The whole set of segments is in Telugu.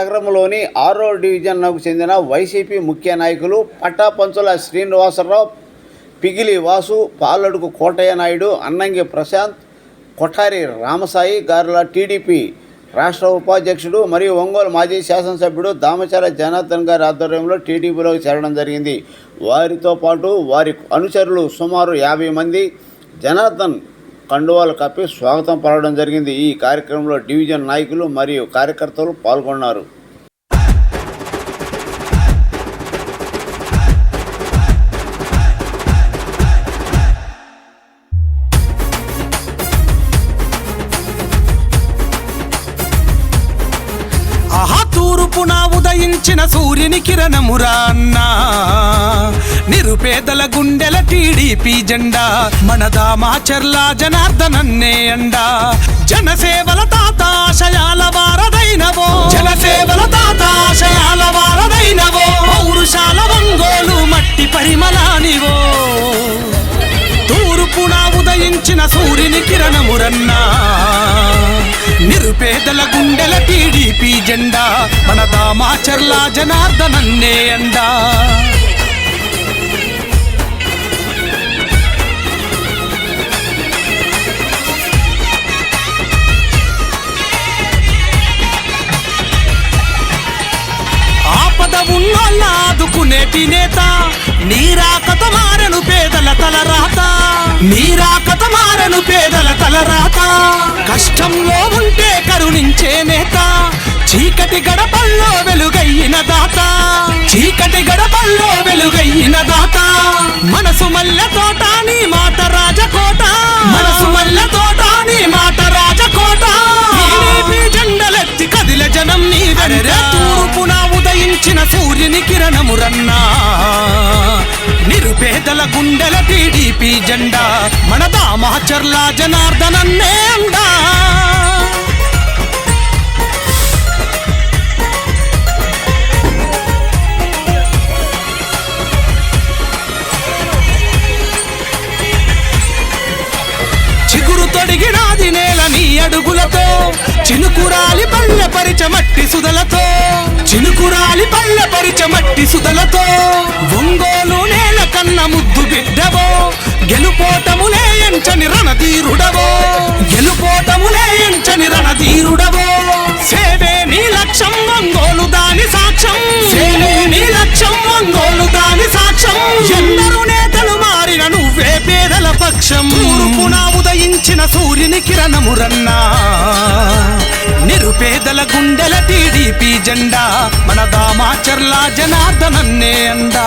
నగరంలోని 6వ డివిజన్కు చెందిన వైసీపీ ముఖ్య నాయకులు పట్టాపంచుల శ్రీనివాసరావు, పిగిలి వాసు, పాలడుగు కోటయ్య నాయుడు, అన్నంగి ప్రశాంత్, కొఠారి రామసాయి గారుల టీడీపీ రాష్ట్ర ఉపాధ్యక్షుడు మరియు ఒంగోలు మాజీ శాసనసభ్యుడు దామచర్ల జనార్దన్ గారి ఆధ్వర్యంలో టీడీపీలోకి చేరడం జరిగింది. వారితో పాటు వారి అనుచరులు సుమారు 50 మంది జనార్దన్ కండువాలు కప్పి స్వాగతం పలకడం జరిగింది. ఈ కార్యక్రమంలో డివిజన్ నాయకులు మరియు కార్యకర్తలు పాల్గొన్నారు. తూర్పున ఉదయించిన సూర్యుని కిరణమురా అన్నా, నిరుపేదల గుండెల టీడీపీ జెండా, మన దామచర్ల జనార్దనన్నే అండా. జనసేవల తాత ఆశయాల వారదైనవో, జనసేవల తాత ఆశయాల వారదైనవో, పౌరుషాల ఒంగోలు మట్టి పరిమళానివో. తూర్పున ఉదయించిన సూర్యుని కిరణమురన్నా, నిరుపేదల గుండెల టీడీపీ జెండా, మన దామచర్ల జనార్దనన్నే అండా. ఆపద ఉన్నోళ్ళ ఆదుకునేటి నేత, నీరాకత మారెను పేదల తలరాత, నీరాకత మారెను పేదల తలరాత. కష్టంలో ఉంటే కరుణించే నేత, చీకటి గడపల్లో వెలుగైన దాత, చీకటి గడపల్లో వెలుగైన దాత. మనసు మల్లె తోట నీ మాట రాజకోట, మనసు మల్లె తోట నీ మాట రాజకోట. టీడీపీ జెండలెత్తి కదిల జనం నీ వెంట. తూర్పున ఉదయించిన సూర్యుని కిరణమురన్నా, నిరుపేదల గుండెల టీడీపీ జెండా, మన దామచర్ల జనార్దనన్నే అండా. చిగురు తొడిగినాది నేల నీ అడుగులతో, చినుకురాలి పల్లె పరిచ మట్టి సుదలతో, చినుకురాలి పల్లె పరిచ మట్టి సుదలతో. ఒంగోలు నేల కన్న ముద్దు బిడ్డవో, గెలుపోటములే ఎంచని రణధీరుడవో, గెలుపోటములే ఎంచని రణధీరుడవో. సేవే నీ లక్ష్యం ఒంగోలు దాని సాక్ష్యం, సేవే నీ లక్ష్యం ఒంగోలు దాని సాక్ష్యం. ఎందరూ నేతలు మారిన నువ్వే పేదల పక్షం. తూర్పున ఉదయించిన సూర్యుని కిరణమురన్నా, నిరుపేదల గుండెల టీడీపీ జెండా, మన దామచర్ల జనార్దనన్నే అండా.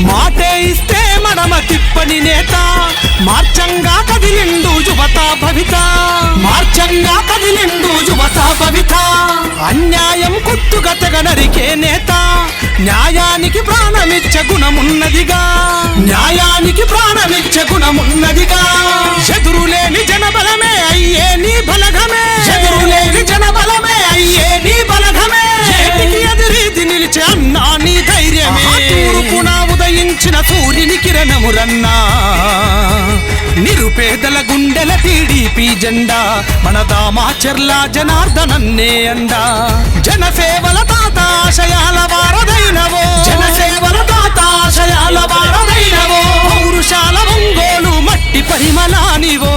మాటే ఇస్తే మడమ తిప్పని నేత, మార్చంగా కదిలిండు యువత భవిత, మార్చంగా కదిలిండు యువత భవిత. అన్యాయం కొట్టుగా తెగ నరికే నేత, న్యాయానికి ప్రాణమిచ్చ గుణమున్నదిగా, న్యాయానికి ప్రాణమిచ్చ గుణమున్నదిగా. ఎదురులేని జనబలమే అయ్యే నీ బలగమే, ఎదురులేని జనబలమే అయ్యే నీ బలగమే. చేతికి ఎదురీది నిలిచే అన్నా నీ ధైర్యమే. తూర్పున ఉదయించిన సూర్యుని కిరణమురన్నా, నిరుపేదల గుండెల టీడీపీ జెండా, మన దామచర్ల జనార్దనన్నే అండా. జనసేవల తాత ఆశయాల వారదైనవో, జనసేవల తాత ఆశయాల వారదైనవో, పౌరుషాల ఒంగోలు మట్టి పరిమళానివో.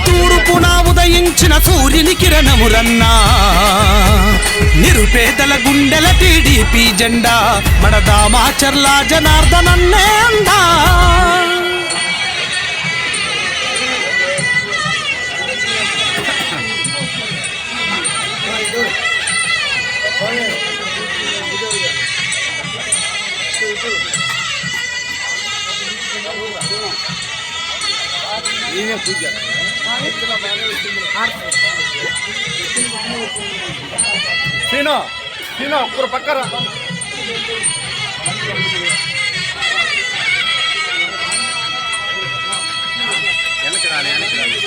తూర్పున ఉదయించిన సూర్యుని కిరణమురన్నా, నిరుపేదల గుండెల టీడీపీ జెండా, మన దామచర్ల జనార్దనన్నే అండా. సీనో సీనో ఒక్కరు పక్కరా. వెనక్కి రాలి వెనక్కి రాలి.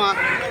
రామా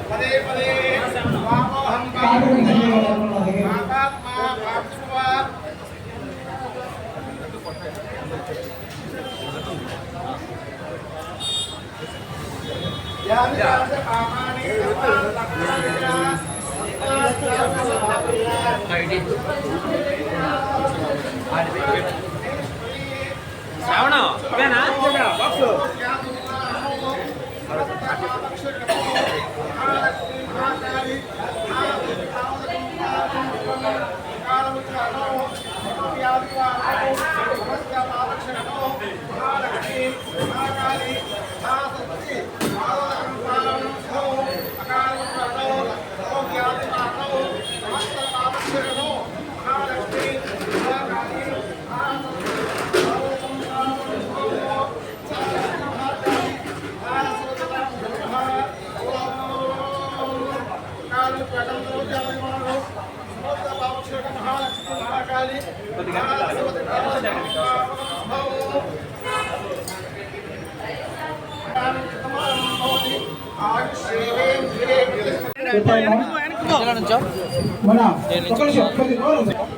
పదే పదే శ్రావణ ఇవేనా బాక్స్ మన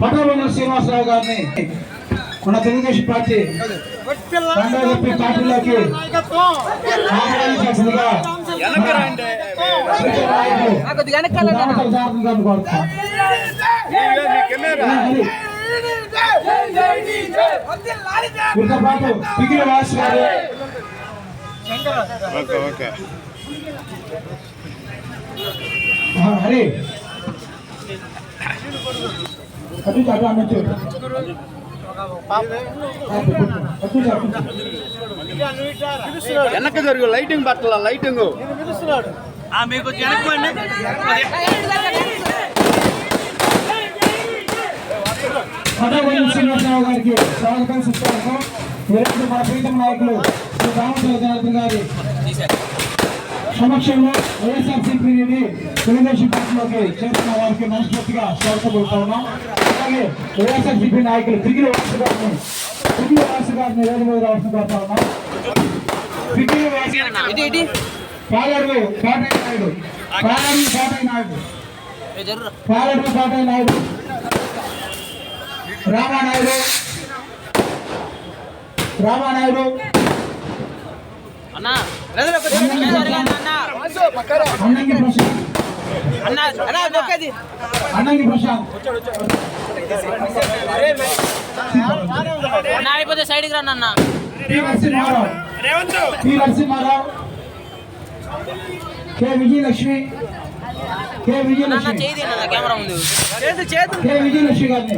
పట్టణ శ్రీనివాసరావు గారిని మన తెలుగుదేశం పార్టీ రంగారెడ్డి పార్టీలోకి ఆహ్వానించాల్సిందిగా వీరితో పాటు పిగిలి వాసు గారు హరి అటు అన్నట్టు వెనక్కి జరుగు లైటింగ్ పట్ల లైటింగ్ మీకు వెనక్కి శ్రీనివాసరావు గారికి స్వాగతం సుస్వాగతం. ఈరోజు మన ప్రీతం నాయకులు శ్రీ రామచంద్ర జనార్దన్ గారి సమక్షంలో వైఎస్ఆర్సీపీని తెలుగుదేశం పార్టీలోకి చేస్తున్న వారికి మనస్ఫూర్తిగా స్వాగతం పలుకుతా ఉన్నాం. అలాగే వైఎస్ఆర్సీపీ నాయకులు పిగిలి వాసు గారిని వేదిక మీద రావాల్సిన కోరుతా ఉన్నాం. పిగిలి పాలడు కోటయ్య నాయుడు రామానాయుడు అన్నంగి ప్రశాంత్ అయిపోతే సైడ్కి రా నాన్న. పి నరసింహారావు కె విజయలక్ష్మి చేయి నాన్న, కెమెరా ముందు కె విజయలక్ష్మి గారిని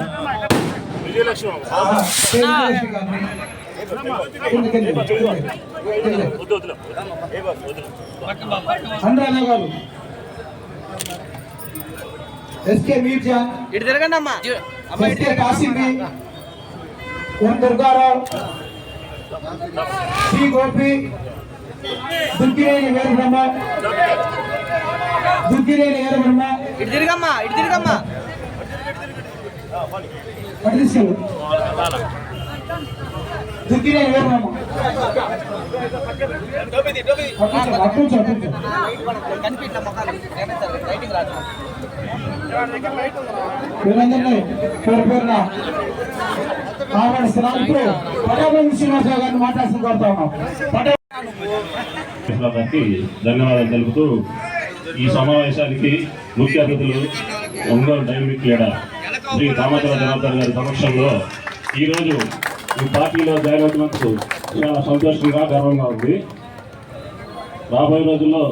అనురాధ గారు ఎస్కే మీర్జాన్ ఇటు తిరగండి అమ్మా. ఎస్కే కాసిమి ఎం దుర్గారావు సి గోపి దుర్గిరేని వీరబ్రహ్మ ఇటు తిరగమ్మా అటు తీసుకెళ్ళు దుర్గిరేని వీరబ్రహ్మ అటు వీరందరినీ పేరు పేరున ఆహ్వానిస్తున్నాం. ఇప్పుడు పటాభూమి శ్రీనివాసరావు గారిని మాట్లాడుతూ కోరుతా ఉన్నాం. గారికి ధన్యవాదాలు తెలుపుతూ ఈ సమావేశానికి ముఖ్య అతిథులు ఒంగోలు డైనమిక్ లీడర్ శ్రీ రామచంద్ర జనార్దన్ గారి సమక్షంలో ఈరోజు ఈ పార్టీలో జాయిన్ అవుతున్నందుకు చాలా సంతోషంగా గర్వంగా ఉంది. రాబోయే రోజుల్లో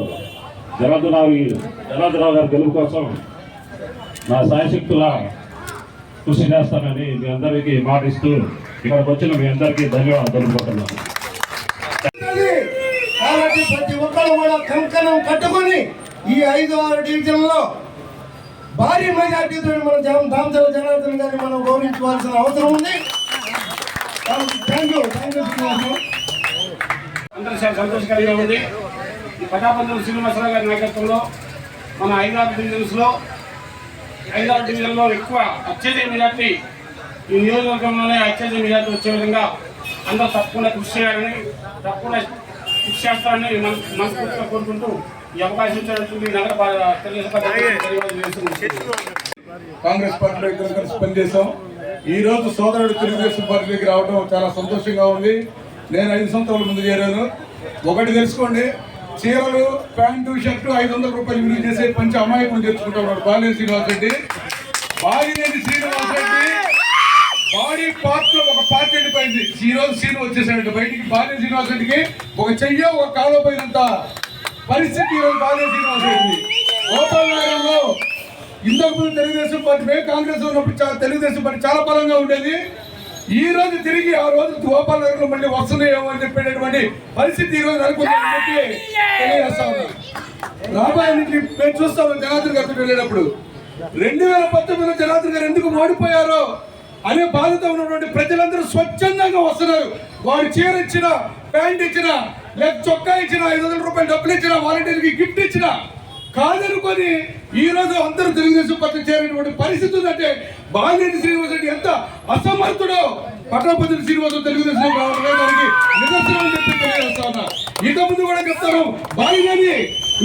జనార్దనరావు గారి గెలుపు కోసం నా సాయశక్తుల కృషి చేస్తానని మీ అందరికీ మాటిస్తూ ఇక్కడికి వచ్చిన మీ అందరికీ ధన్యవాదాలు తెలుపుకుంటున్నాను. కాబట్టి ప్రతి ఒక్కరు కూడా కంకణం కట్టుకొని ఈ 5-6 డివిజన్లో భారీ మెజార్టీతో మన దామచర్ల జనార్దన్ గారిని మనం గౌరవించవలసిన అవసరం ఉంది. థ్యాంక్ యూ అందరూ చాలా సంతోషకరంగా ఉంది. ఈ పటాపంతుల శ్రీనివాసరావు గారి నాయకత్వంలో మన 5-6 డివిజన్లో ఎక్కువ అత్యధిక మెజార్టీ ఈ నియోజకవర్గంలోనే అత్యధిక మెజార్టీ వచ్చే విధంగా అందరూ తప్పకుండా కృషి చేయాలని కృషి చేస్తారని మనస్ఫూర్తిగా కోరుకుంటూ ఈ అవకాశం ఇచ్చినటువంటి నగర కాంగ్రెస్ పార్టీలో ఇద్దరు కలిసి పనిచేశాం. ఈ రోజు సోదరుడు తెలుగుదేశం పార్టీలోకి రావడం చాలా సంతోషంగా ఉంది. నేను 5 సంవత్సరాల ముందు చేరాను. ఒకటి తెలుసుకోండి, చీరలు ప్యాంటు షర్టు 500 రూపాయలు విలువ చేసే పంచి అమాయకులు తెచ్చుకుంటా ఉన్నాడు బాలినేని శ్రీనివాసరెడ్డి. బాడీ పార్ట్ లో ఒక పార్టీ వెళ్ళిపోయింది. ఈ రోజు సీన్ వచ్చేసాడు బయటికి. బాలినేని శ్రీనివాసరెడ్డికి ఒక చెయ్యో ఒక కాలో పోయినంత పరిస్థితి ఈరోజు బాలినేని శ్రీనివాసరెడ్డి. గోపాల్ నగరంలో ఇంతకు ముందు తెలుగుదేశం పార్టీ, మేము కాంగ్రెస్ ఉన్నప్పుడు తెలుగుదేశం పార్టీ చాలా బలంగా ఉండేది. ఈ రోజు తిరిగి ఆ రోజు గోపాల్ నగరంలో మళ్ళీ వస్తున్నాయేమో అని చెప్పేటటువంటి పరిస్థితి ఈ రోజు అనుకుంటామని చెప్పి తెలియజేస్తా ఉన్నాం. రాబోయే మేము చూస్తాము జనార్దన్ గారితో వెళ్ళేటప్పుడు 2019లో జనార్దన్ గారు ఎందుకు ఓడిపోయారో అనే బాధతో ఉన్నటువంటి ప్రజలందరూ స్వచ్ఛందంగా వస్తున్నారు. వాడు చీర ఇచ్చినా, ప్యాంట్ ఇచ్చినా, లేక చొక్కా ఇచ్చినా, 500 రూపాయలు డబ్బులు ఇచ్చినా, వాలంటీర్కి గిఫ్ట్ ఇచ్చినా కాదనుకొని ఈ రోజు అందరూ తెలుగుదేశం పార్టీ చేరేటువంటి పరిస్థితి ఉందంటే బాలినేని శ్రీనివాసరెడ్డి ఎంత అసమర్థుడో పట్టణపతి శ్రీనివాసం తెలుగుదేశం దానికి నిదర్శనం అని చెప్పి తెలియజేస్తా ఉన్నా. ఇంతకుముందు కూడా చెప్తాను, బాలినేని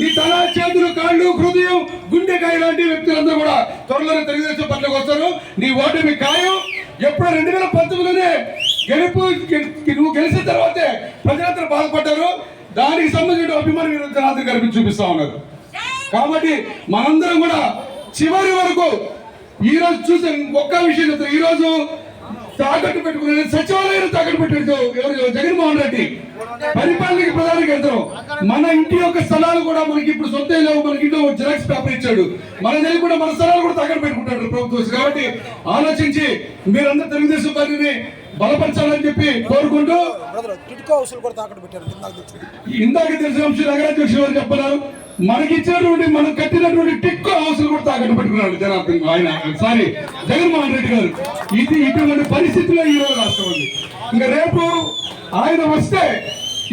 నీ తల, చేతులు, కాళ్ళు, హృదయం, గుండెకాయ లాంటి వ్యక్తులందరూ కూడా త్వరలోనే తెలుగుదేశం పార్టీలోకి వస్తారు. నీ ఓటమి ఖాయం. ఎప్పుడు 2019లోనే నువ్వు గెలిచిన తర్వాతే ప్రజలందరూ బాధపడ్డారు. దానికి సంబంధించిన అభిమానం ఈరోజు జనార్దన్ గారికి చూపిస్తా ఉన్నారు. కాబట్టి మనందరం కూడా చివరి వరకు ఈ రోజు చూసే ఒక్క విషయం చెప్తారు. ఈ రోజు తాకట్టు పెట్టుకునే సచివాలయం తాకట్టు పెట్టాడు ఎవరు? జగన్మోహన్ రెడ్డి. పరిపాలనకి ప్రధాన కేంద్రం. మన ఇంటి యొక్క స్థలాలు కూడా మనకి ఇప్పుడు సొంత లేవు. మనకి ఇంట్లో జిరాక్స్ పేపర్ ఇచ్చాడు. మన దగ్గర కూడా మన స్థలాలు కూడా తాకట్టు పెట్టుకుంటాడు ప్రభుత్వం. కాబట్టి ఆలోచించి మీరందరూ తెలుగుదేశం పార్టీని బలపరచాలని చెప్పి కోరుకుంటూ, ఇందాక తెలిసిన అంశం నగరాధ్యక్షులు వారు చెప్పన్నారు, మనకి ఇచ్చినటువంటి మనం కట్టినటువంటి టిక్కో హౌస్లు కూడా తాకట్టు పెట్టుకున్నాడు జనార్దన్ ఆయన జగన్మోహన్ రెడ్డి గారు. ఇది ఇటువంటి పరిస్థితుల్లో ఈ రోజు రాష్ట్రం ఉంది. ఇంకా రేపు ఆయన వస్తే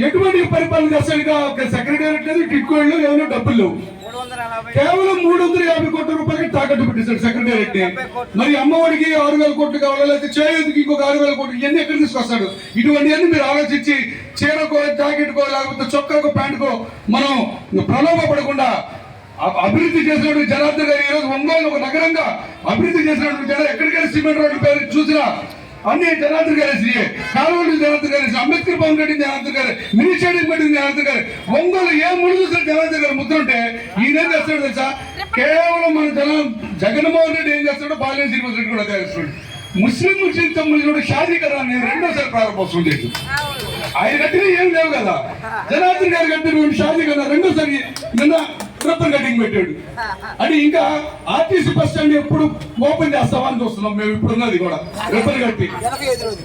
ఎటువంటి పరిపాలన చేస్తాడు? ఇక సెక్రటేరియట్ లేదు, టిక్కోళ్ళు ఏమైనా డబ్బులు లేవు. కేవలం 350 కోట్ల రూపాయలకి తాకట్టు పెట్టేశాడు సెక్రటేరియట్ ని. మరి అమ్మఒడికి 6,000 కోట్లు కావాలా, లేకపోతే చేయూతికి ఇంకొక 6,000 కోట్లు, ఇవన్నీ ఎక్కడ తీసుకొస్తాడు? ఇటువంటివన్నీ మీరు ఆలోచించి చీరకో, జాకెట్కో, లేకపోతే చొక్కాకో, ప్యాంటుకో మనం ప్రలోభపడకుండా అభివృద్ధి చేసినటువంటి జనార్దన్ గారు ఈ రోజు ఒంగోలు ఒక నగరంగా అభివృద్ధి చేసినటువంటి జనం ఎక్కడికైనా సిమెంట్ రోడ్డు పేరు చూసినా అన్ని జనార్దన్ గారు, కాలువలు జనార్దన్ గారు, అంబేద్కర్ భవన్ కట్టింది జనార్దన్ గారు, మినీ స్టేడియం కట్టింది జనార్దన్ గారు. ఒంగోలు ఏ ముడి చూసిన జనార్దన్ గారు ముద్ర ఉంటే ఈయన ఏం చేస్తాడు తెలుసా? కేవలం మన జగన్మోహన్ రెడ్డి ఏం చేస్తాడో బాలినేని శ్రీనివాసరెడ్డి కూడా చేస్తాడు. ముస్లిం సంబంధించిన షాదీకరాన్ని రెండోసారి ప్రారంభోత్సవం చేసి ఆయన కట్టిన ఏం లేవు కదా. జనార్దన్ గారు కట్టిన షాదీకరణ రెండోసారి నిన్న రిబ్బన్ కటింగ్ పెట్టాడు. అని ఇంకా ఆర్టీసీ బస్ స్టాండ్ ఎప్పుడు ఓపెన్ చేస్తామని చూస్తున్నాం మేము. ఇప్పుడు ఉన్నది కూడా రిబ్బన్ కట్టి.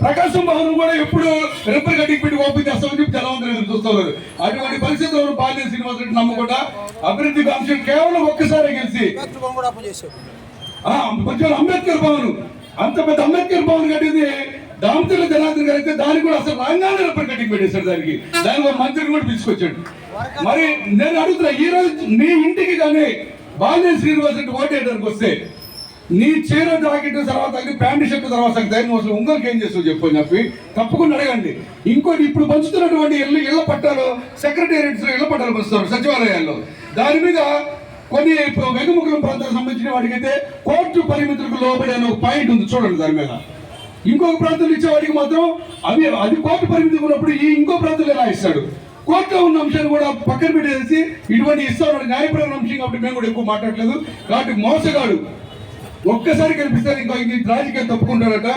ప్రకాశం భవన్ కూడా ఎప్పుడు రిబ్బన్ కటింగ్ పెట్టి ఓపెన్ చేస్తామని చెప్పి జనవంతులు ఎదురు చూస్తున్నారు. అటువంటి పరిస్థితుల్లో బాలినేని శ్రీనివాసరెడ్డి నమ్మకుండా అభివృద్ధి అంశం కేవలం ఒక్కసారి గెలిచి అంబేద్కర్ భవన్, అంత పెద్ద అంబేద్కర్ భవన్ కట్టింది దామచర్ల జనార్దన్ గారు అయితే దానికి కూడా అసలు రంగానే రిబ్బన్ కటింగ్ పెట్టేశాడు. దానికి ఒక మంత్రిని కూడా పిలుచుకొచ్చాడు. మరి నేను అడుగుతున్నా, ఈ రోజు నీ ఇంటికి కానీ బాలినేని శ్రీనివాసరెడ్డి ఓటేయడానికి వస్తే నీ చీర జాకెట్ తర్వాత ప్యాంటు షర్ట్ తర్వాత ధైర్యం అసలు ఒంగోలుకి ఏం చేస్తావు చెప్పి తప్పకుండా అడగండి. ఇంకోటి ఇప్పుడు పంచుతున్నటువంటి ఇళ్ల పట్టాలు సెక్రటేరియట్స్ ఇళ్ల పట్టాలు పంచుతారు సచివాలయాల్లో. దాని మీద కొన్ని వెగుముఖుల ప్రాంతాలకు సంబంధించిన వాటికైతే కోర్టు పరిమితులకు లోబడి అనే ఒక పాయింట్ ఉంది చూడండి. దాని మీద ఇంకొక ప్రాంతంలో ఇచ్చే వాటికి మాత్రం అది కోర్టు పరిమితి ఉన్నప్పుడు ఈ ఇంకో ప్రాంతంలో ఎలా ఇస్తాడు? కోర్టులో ఉన్న అంశాన్ని కూడా పక్కన పెట్టేసి ఇటువంటి ఇస్తాడు న్యాయపరమైన అంశం. కాబట్టి మేము కూడా ఎక్కువ మాట్లాడలేదు. కాబట్టి మోసగాడు ఒక్కసారి కనిపిస్తారు ఇంకా రాజకీయాలు తప్పుకుంటాడట.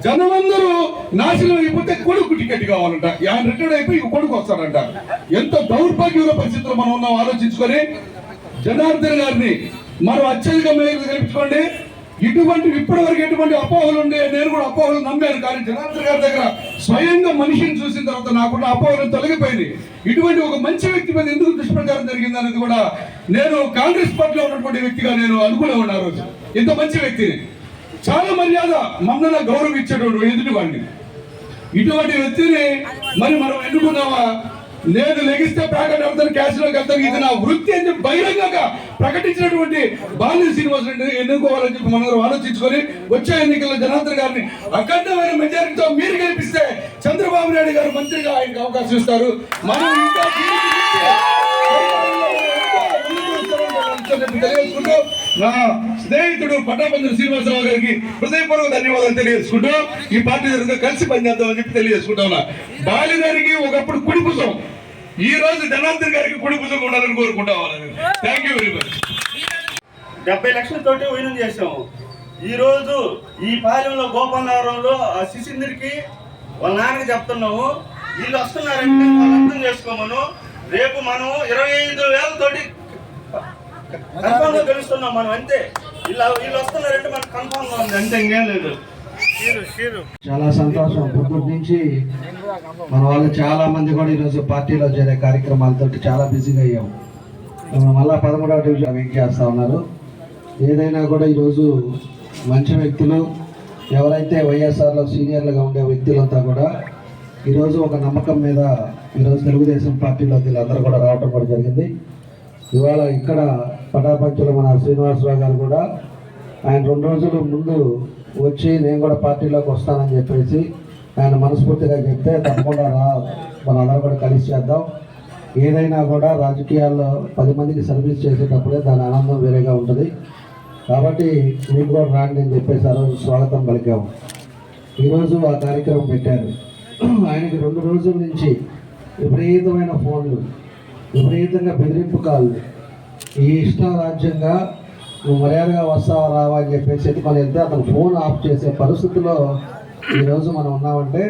జనమందరూ నాశనం అయిపోతే కొడుకు టికెట్ కావాలంట. ఆయన రిటైర్డ్ అయిపోయి కొడుకు వస్తాడంట. ఎంత దౌర్భాగ్యమైన పరిస్థితుల్లో మనం ఉన్నాం ఆలోచించుకొని జనార్దన్ గారిని మనం అత్యధిక మేరకు గెలుపుకోండి. ఇటువంటి ఇప్పటి వరకు ఎటువంటి అపోహలు ఉండే నేను కూడా అపోహలు నమ్మాను. కానీ జనార్దన్ గారి దగ్గర స్వయంగా మనిషిని చూసిన తర్వాత నాకున్న అపోహలు తొలగిపోయింది. ఇటువంటి ఒక మంచి వ్యక్తి మీద ఎందుకు దుష్ప్రచారం జరిగింది అనేది కూడా నేను కాంగ్రెస్ పార్టీలో ఉన్నటువంటి వ్యక్తిగా నేను అనుకునే ఉన్నా. రోజు ఇంత మంచి వ్యక్తిని చాలా మర్యాద మమ్మల్ని గౌరవం ఇచ్చేటువంటి ఎదుటి వాడిని, ఇటువంటి వ్యక్తిని మరి మనం ఎన్నుకున్నావా? నేను లెగిస్తే ప్యాకెట్ వెళ్తాను, క్యాష్లోకి వెళ్తాను, ఇది నా వృత్తి అని చెప్పి బహిరంగంగా ప్రకటించినటువంటి బాలినేని శ్రీనివాసరెడ్డిని ఎన్నుకోవాలని చెప్పి మనందరం ఆలోచించుకొని వచ్చే ఎన్నికల్లో జనార్దన్ గారిని అఖండమైన మెజారిటీతో మీరు గెలిపిస్తే చంద్రబాబు నాయుడు గారు మంత్రిగా ఆయనకు అవకాశం ఇస్తారు. మనం ఇంకా తెలియజేసుకుంటూ నా స్నేహితుడు పట్టాపంతులు శ్రీనివాసరావు గారికి హృదయపూర్వక ధన్యవాదాలు తెలియజేసుకుంటూ ఈ పార్టీ దగ్గర కలిసి పనిచేద్దామని చెప్పి తెలియజేసుకుంటా ఉన్నా. బాలినేనికి ఒకప్పుడు కుడిపుసం, ఈ రోజు జనార్దన్ గారికి కుడిపుసం ఉండాలని కోరుకుంటా ఉన్నాను. Thank you very much. 70 లక్షలతోటి వైనం చేసాము. ఈ రోజు ఈ పాలెంలో గోపాల్ నగరంలో శిశింద్రికి వాళ్ళ నాన్నకి చెప్తున్నాము, వీళ్ళు వస్తున్నారంటే వాళ్ళు అర్థం చేసుకోమను. రేపు మనం 25,000 తోటి కన్ఫామ్ గా గెలుస్తున్నాం మనం, అంతే. వీళ్ళు వస్తున్నారంటే మనకు కన్ఫామ్ గా ఉంది, అంతే, ఇంకేం లేదు. చాలా సంతోషం. పొద్దుటి నుంచి మన వాళ్ళు చాలా మంది కూడా ఈరోజు పార్టీలో చేరే కార్యక్రమాలతో చాలా బిజీగా అయ్యాం. మళ్ళా 13వ డివిజన్ వెయిట్ చేస్తూ ఉన్నారు. ఏదైనా కూడా ఈరోజు మంచి వ్యక్తులు ఎవరైతే వైఎస్ఆర్లో సీనియర్లుగా ఉండే వ్యక్తులంతా కూడా ఈరోజు ఒక నమ్మకం మీద ఈరోజు తెలుగుదేశం పార్టీలోకి వీళ్ళందరూ కూడా రావడం కూడా జరిగింది. ఇవాళ ఇక్కడ పటాపంచులు మన శ్రీనివాసరావు గారు కూడా ఆయన 2 రోజుల ముందు వచ్చి నేను కూడా పార్టీలోకి వస్తానని చెప్పేసి ఆయన మనస్ఫూర్తిగా చెప్తే తప్పకుండా మనందరం కూడా కలిసి చేద్దాం. ఏదైనా కూడా రాజకీయాల్లో 10 మందికి సర్వీస్ చేసేటప్పుడే దాని ఆనందం వేరేగా ఉంటుంది. కాబట్టి మీకు కూడా రాండి అని చెప్పేసి ఆ రోజు స్వాగతం పలికాము. ఈరోజు ఆ కార్యక్రమం పెట్టారు. ఆయనకి 2 రోజుల నుంచి విపరీతమైన ఫోన్లు, విపరీతంగా బెదిరింపు కాళ్ళు, ఈ ఇష్టారాజ్యంగా నువ్వు మర్యాదగా వస్తావా రావా అని చెప్పేసి ఎత్తుకొని వెళ్తే అతను ఫోన్ ఆఫ్ చేసే పరిస్థితుల్లో ఈరోజు మనం ఉన్నామంటే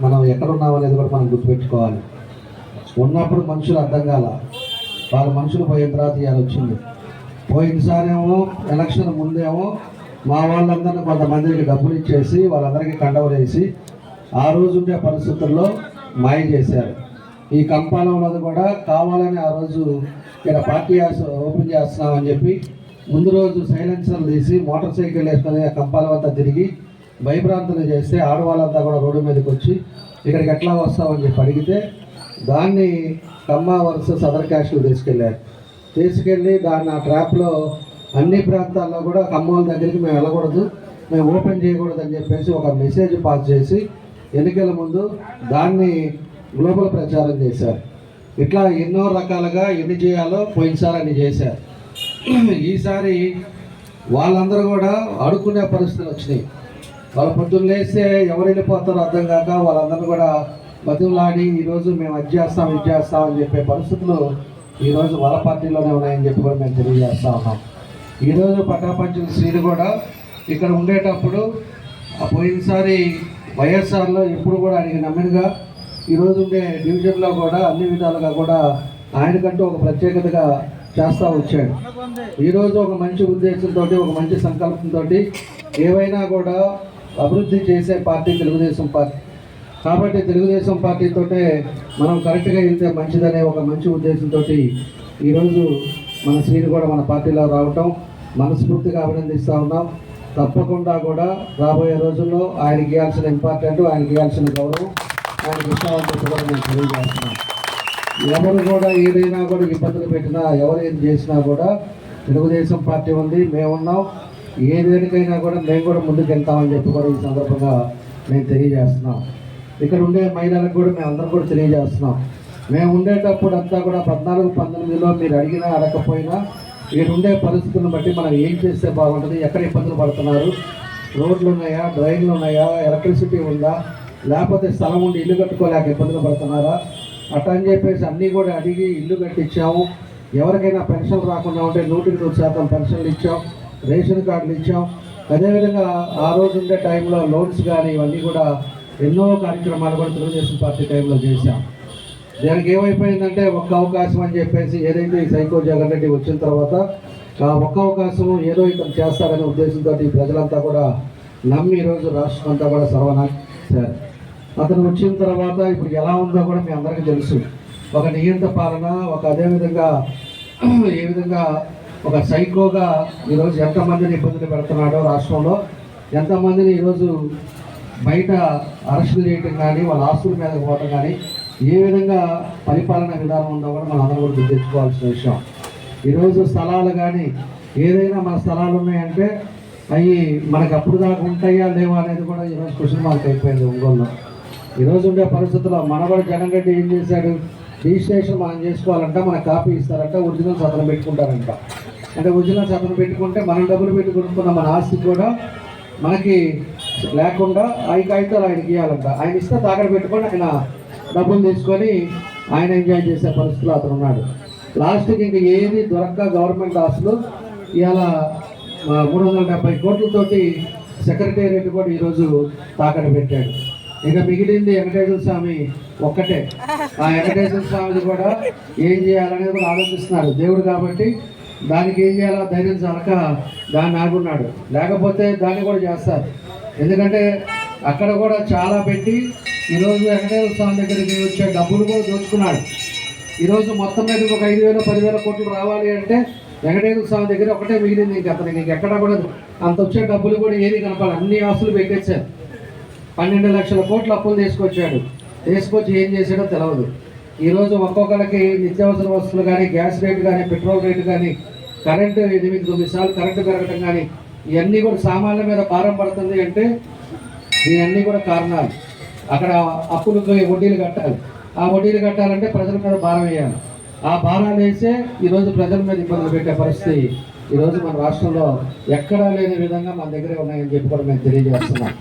మనం ఎక్కడ ఉన్నామనేది కూడా మనం గుర్తుపెట్టుకోవాలి. ఉన్నప్పుడు మనుషులు అర్థం కాల, వాళ్ళ మనుషులు పోయిన తర్వాత ఇవాళ వచ్చింది. పోయినసారేమో ఎలక్షన్ ముందేమో మా వాళ్ళందరినీ కొంతమందికి డబ్బులు ఇచ్చేసి వాళ్ళందరికీ కండవలు వేసి ఆ రోజు ఉండే పరిస్థితుల్లో మాయ చేశారు. ఈ కంపాలంలో కూడా కావాలని ఆ రోజు ఇక్కడ పార్టీ ఓపెన్ చేస్తున్నామని చెప్పి ముందు రోజు సైలెన్సర్లు తీసి మోటార్ సైకిల్ వేసుకొని ఆ కంపాలం అంతా తిరిగి భయభ్రాంతులు చేస్తే ఆడవాళ్ళంతా కూడా రోడ్డు మీదకి వచ్చి ఇక్కడికి ఎట్లా వస్తామని చెప్పి అడిగితే దాన్ని కమ్మ వరుస సదర్ క్యాస్ట్లు తీసుకెళ్ళి దాన్ని ఆ ట్రాప్లో అన్ని ప్రాంతాల్లో కూడా కమ్మోళ్ళ దగ్గరికి మేము వెళ్ళకూడదు, మేము ఓపెన్ చేయకూడదు అని చెప్పేసి ఒక మెసేజ్ పాస్ చేసి ఎన్నికల ముందు దాన్ని గ్లోబల్ ప్రచారం చేశారు. ఇట్లా ఎన్నో రకాలుగా ఎన్ని చేయాలో పోయినసారి అన్ని చేశారు. ఈసారి వాళ్ళందరూ కూడా అడుక్కునే పరిస్థితులు వచ్చినాయి. వాళ్ళ పొద్దున్న లేస్తే ఎవరు వెళ్ళిపోతారో అర్థం కాక వాళ్ళందరూ కూడా బతులాడి ఈరోజు మేము అది చేస్తాం ఇది చేస్తాం అని చెప్పే పరిస్థితులు ఈరోజు వాళ్ళ పార్టీలోనే ఉన్నాయని చెప్పి కూడా మేము తెలియజేస్తూ ఉన్నాం. ఈరోజు పటాపంచుల శ్రీని కూడా ఇక్కడ ఉండేటప్పుడు పోయినసారి వైఎస్ఆర్లో ఎప్పుడు కూడా ఆయనకి నమ్మినగా ఈరోజు ఉండే డివిజన్లో కూడా అన్ని విధాలుగా కూడా ఆయనకంటూ ఒక ప్రత్యేకతగా చేస్తూ వచ్చాడు. ఈరోజు ఒక మంచి ఉద్దేశంతో ఒక మంచి సంకల్పంతో ఏవైనా కూడా అభివృద్ధి చేసే పార్టీ తెలుగుదేశం పార్టీ. కాబట్టి తెలుగుదేశం పార్టీతోటే మనం కరెక్ట్గా వెళ్తే మంచిదనే ఒక మంచి ఉద్దేశంతో ఈరోజు మన శ్రీని కూడా మన పార్టీలో రావటం మనస్ఫూర్తిగా అభినందిస్తూ ఉన్నాం. తప్పకుండా కూడా రాబోయే రోజుల్లో ఆయనకి ఇవ్వాల్సిన ఇంపార్టెంట్, ఆయనకి ఇవ్వాల్సిన గౌరవం, ఆయనకి ఇష్టం కూడా నేను తెలియజేస్తున్నాను. ఎవరు కూడా ఏదైనా కూడా ఇబ్బందులు పెట్టినా ఎవరు ఏం చేసినా కూడా తెలుగుదేశం పార్టీ ఉంది, మేమున్నాం, ఏదేనికైనా కూడా మేము కూడా ముందుకు వెళ్తామని చెప్పి కూడా ఈ సందర్భంగా మేము తెలియజేస్తున్నాం. ఇక్కడ ఉండే మహిళలకు కూడా మేము అందరం కూడా తెలియజేస్తున్నాం. మేము ఉండేటప్పుడు అంతా కూడా 14-19లో మీరు అడిగినా అడగకపోయినా ఇక్కడ ఉండే పరిస్థితులను బట్టి మనం ఏం చేస్తే బాగుంటుంది, ఎక్కడ ఇబ్బందులు పడుతున్నారు, రోడ్లు ఉన్నాయా, డ్రైన్లు ఉన్నాయా, ఎలక్ట్రిసిటీ ఉందా, లేకపోతే స్థలం ఉండి ఇల్లు కట్టుకోలేక ఇబ్బందులు పడుతున్నారా, అట్లా అని చెప్పేసి అన్నీ కూడా అడిగి ఇల్లు కట్టించాము. ఎవరికైనా పెన్షన్ రాకుండా ఉంటే 100% పెన్షన్లు ఇచ్చాం, రేషన్ కార్డులు ఇచ్చాం. అదేవిధంగా ఆ రోజు ఉండే టైంలో లోన్స్ కానీ ఇవన్నీ కూడా ఎన్నో కార్యక్రమాలు కూడా తెలుగుదేశం పార్టీ టైంలో చేశాం. దానికి ఏమైపోయిందంటే ఒక్క అవకాశం అని చెప్పేసి ఏదైతే ఈ సైకో జగన్ రెడ్డి వచ్చిన తర్వాత ఆ ఒక్క అవకాశం ఏదో ఇతను చేస్తారనే ఉద్దేశంతో ప్రజలంతా కూడా నమ్మి ఈరోజు రాష్ట్రం అంతా కూడా సర్వనాశనం. అతను వచ్చిన తర్వాత ఇప్పుడు ఎలా ఉందో కూడా మీ అందరికీ తెలుసు. ఒక నియంత పాలన, ఒక అదేవిధంగా ఏ విధంగా ఒక సైకోగా ఈరోజు ఎంతమందిని ఇబ్బందులు పెడుతున్నాడో రాష్ట్రంలో, ఎంతమందిని ఈరోజు బయట అరెస్టులు చేయటం కానీ వాళ్ళ ఆస్తుల మీద పోవటం కానీ ఏ విధంగా పరిపాలన విధానం ఉందో కూడా మనం అందరూ కూడా గుర్తించుకోవాల్సిన విషయం. ఈరోజు స్థలాలు కానీ ఏదైనా మన స్థలాలు ఉన్నాయంటే అవి మనకు అప్పుడు దాకా ఉంటాయా లేవా అనేది కూడా ఈరోజు క్వశ్చన్ మార్క్ అయిపోయింది ఒంగోలులో. ఈరోజు ఉండే పరిస్థితుల్లో మన కూడా జగన్ రెడ్డి ఏం చేశాడు, రిజిస్ట్రేషన్ మనం చేసుకోవాలంటే మనకు కాపీ ఇస్తారంట, ఒరిజినల్స్ అతను పెట్టుకుంటారంట. అంటే ఒరిజినల్స్ అతను పెట్టుకుంటే మనం డబ్బులు పెట్టి కొనుక్కున్న మన ఆస్తి కూడా మనకి లేకుండా ఆ కాగితాలు ఆయనకి ఇవ్వాలంట. ఆయన ఇస్తే తాకడ పెట్టుకొని ఆయన డబ్బులు తీసుకొని ఆయన ఎంజాయ్ చేసే పరిస్థితిలో అతను ఉన్నాడు. లాస్ట్కి ఇంక ఏది దొరక్క గవర్నమెంట్ ఆస్తులు ఇవాళ 370 కోట్లతోటి సెక్రటేరియట్ కూడా ఈరోజు తాకడ పెట్టాడు. ఇక మిగిలింది వెంకటేశ్వర స్వామి ఒక్కటే. ఆ వెంకటేశ్వర స్వామిది కూడా ఏం చేయాలనేది కూడా ఆలోచిస్తున్నారు దేవుడు కాబట్టి. దానికి ఏం చేయాలో ధైర్యం చాలక దాన్ని ఆగున్నాడు. లేకపోతే దాన్ని కూడా చేస్తారు. ఎందుకంటే అక్కడ కూడా చాలా పెట్టి ఈరోజు వెంకటేశ్వర స్వామి దగ్గరికి వచ్చే డబ్బులు కూడా దోచుకున్నాడు. ఈరోజు మొత్తం మీద ఒక 5,000 10,000 కోట్లు రావాలి అంటే వెంకటేశ్వర స్వామి దగ్గర ఒకటే మిగిలింది. ఇంకా అతనికి ఇంకెక్కడా కూడా అంత వచ్చే డబ్బులు కూడా ఏది కనపాలి. అన్ని ఆస్తులు పెట్టేశారు. 12 లక్షల కోట్లు అప్పులు తీసుకొచ్చాడు. తీసుకొచ్చి ఏం చేశాడో తెలియదు. ఈరోజు ఒక్కొక్కరికి నిత్యావసర వస్తువులు కానీ, గ్యాస్ రేటు కానీ, పెట్రోల్ రేటు కానీ, కరెంటు 8-9 సార్లు కరెంటు పెరగడం కానీ, ఇవన్నీ కూడా సామాన్ల మీద భారం పడుతుంది అంటే దీవన్నీ కూడా కారణాలు. అక్కడ అప్పులకు వడ్డీలు కట్టాలి. ఆ వడ్డీలు కట్టాలంటే ప్రజల మీద భారం వేయాలి. ఆ భారాలు వేసే ఈరోజు ప్రజల మీద ఇబ్బందులు పెట్టే పరిస్థితి ఈరోజు మన రాష్ట్రంలో ఎక్కడా లేని విధంగా మన దగ్గరే ఉన్నాయని చెప్పి కూడా మేము తెలియజేస్తున్నాం.